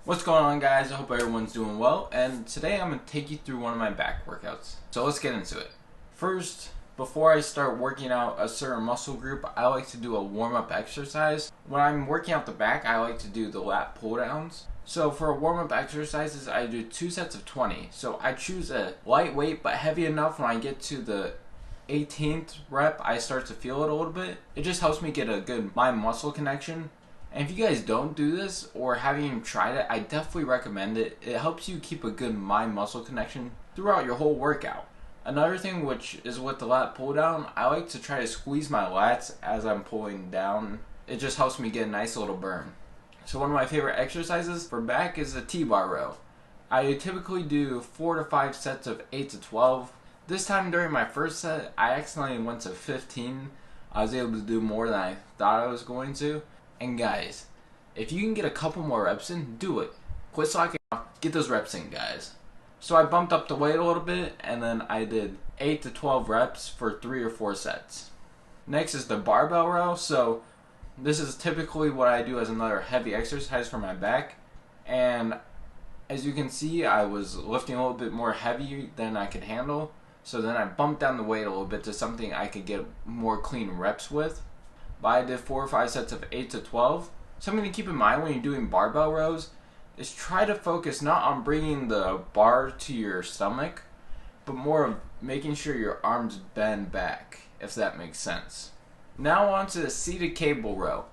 What's going on, guys? I hope everyone's doing well, and today I'm going to take you through one of my back workouts. So let's get into it. First, before I start working out a certain muscle group, I like to do a warm-up exercise. When I'm working out the back, I like to do the lat pull-downs. So for warm-up exercises, I do 2 sets of 20. So I choose a lightweight but heavy enough when I get to the 18th rep, I start to feel it a little bit. It just helps me get a good mind-muscle connection. And if you guys don't do this or haven't even tried it, I definitely recommend it. It helps you keep a good mind-muscle connection throughout your whole workout. Another thing, which is with the lat pull down, I like to try to squeeze my lats as I'm pulling down. It just helps me get a nice little burn. So one of my favorite exercises for back is the T-bar row. I typically do 4 to 5 sets of 8 to 12. This time during my first set, I accidentally went to 15. I was able to do more than I thought I was going to. And guys, if you can get a couple more reps in, do it. Quit slacking off, get those reps in, guys. So I bumped up the weight a little bit, and then I did 8 to 12 reps for 3 or 4 sets. Next is the barbell row. So this is typically what I do as another heavy exercise for my back. And as you can see, I was lifting a little bit more heavy than I could handle. So then I bumped down the weight a little bit to something I could get more clean reps with. But I did 4 or 5 sets of 8 to 12. Something to keep in mind when you're doing barbell rows is try to focus not on bringing the bar to your stomach, but more of making sure your arms bend back, if that makes sense. Now on to the seated cable row.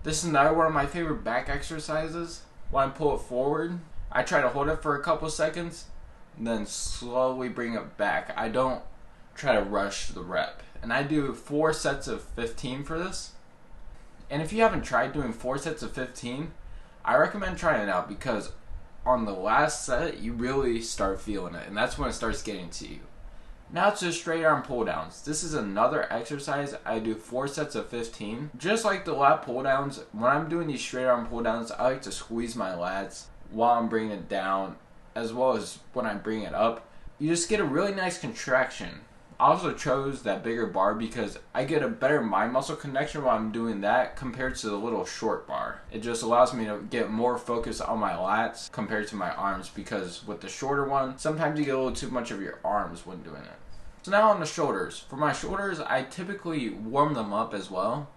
This is another one of my favorite back exercises. When I pull it forward, I try to hold it for a couple seconds, and then slowly bring it back. I don't try to rush the rep. And I do 4 sets of 15 for this. And if you haven't tried doing 4 sets of 15, I recommend trying it out, because on the last set, you really start feeling it, and that's when it starts getting to you. Now to straight arm pull downs. This is another exercise. I do 4 sets of 15. Just like the lat pull downs, when I'm doing these straight arm pull downs, I like to squeeze my lats while I'm bringing it down, as well as when I bring it up. You just get a really nice contraction. I also chose that bigger bar because I get a better mind muscle connection while I'm doing that compared to the little short bar. It just allows me to get more focus on my lats compared to my arms, because with the shorter one, sometimes you get a little too much of your arms when doing it. So now on the shoulders. For my shoulders, I typically warm them up as well.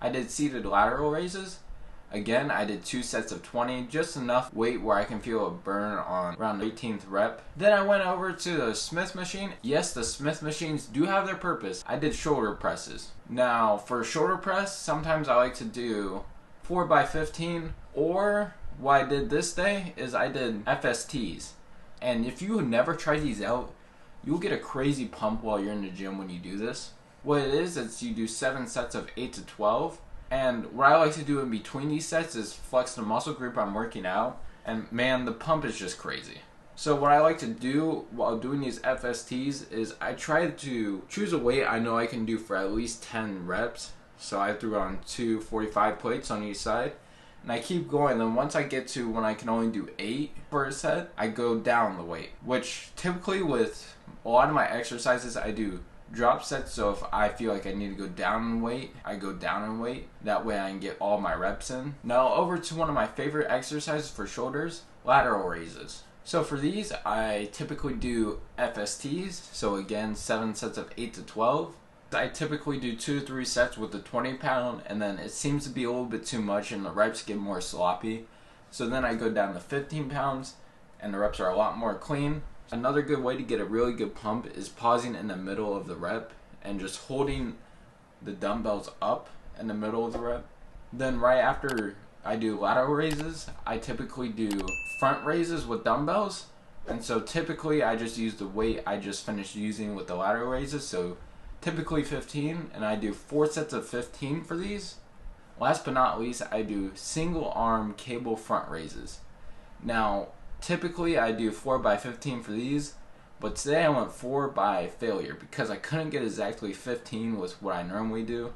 I did seated lateral raises. Again, I did 2 sets of 20, just enough weight where I can feel a burn on around the 18th rep. Then I went over to the Smith machine. Yes, the Smith machines do have their purpose. I did shoulder presses. Now, for shoulder press, sometimes I like to do 4 by 15, or what I did this day is I did FSTs. And if you never try these out, you'll get a crazy pump while you're in the gym when you do this. What it is you do 7 sets of 8 to 12. And what I like to do in between these sets is flex the muscle group I'm working out. And man, the pump is just crazy. So what I like to do while doing these FSTs is I try to choose a weight I know I can do for at least 10 reps. So I threw on 2 45 plates on each side. And I keep going. Then once I get to when I can only do 8 for a set, I go down the weight. Which typically with a lot of my exercises, I do drop sets. So if I feel like I need to go down in weight, I go down in weight. That way I can get all my reps in. Now over to one of my favorite exercises for shoulders, lateral raises. So for these, I typically do FSTs. So again, 7 sets of 8 to 12. I typically do 2 to 3 sets with the 20 pound, and then it seems to be a little bit too much and the reps get more sloppy. So then I go down to 15 pounds and the reps are a lot more clean. Another good way to get a really good pump is pausing in the middle of the rep and just holding the dumbbells up in the middle of the rep. Then right after I do lateral raises, I typically do front raises with dumbbells. And so typically I just use the weight I just finished using with the lateral raises. So typically 15, and I do 4 sets of 15 for these. Last but not least, I do single arm cable front raises. Now, typically I do 4 by 15 for these, but today I went 4 by failure because I couldn't get exactly 15 with what I normally do.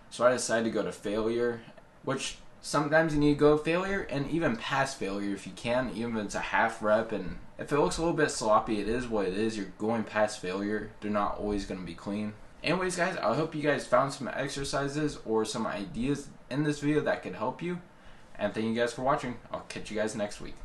So I decided to go to failure, which sometimes you need to go failure and even past failure if you can, even if it's a half rep. And if it looks a little bit sloppy, it is what it is. You're going past failure. They're not always going to be clean. Anyways, guys, I hope you guys found some exercises or some ideas in this video that could help you. And thank you guys for watching. I'll catch you guys next week.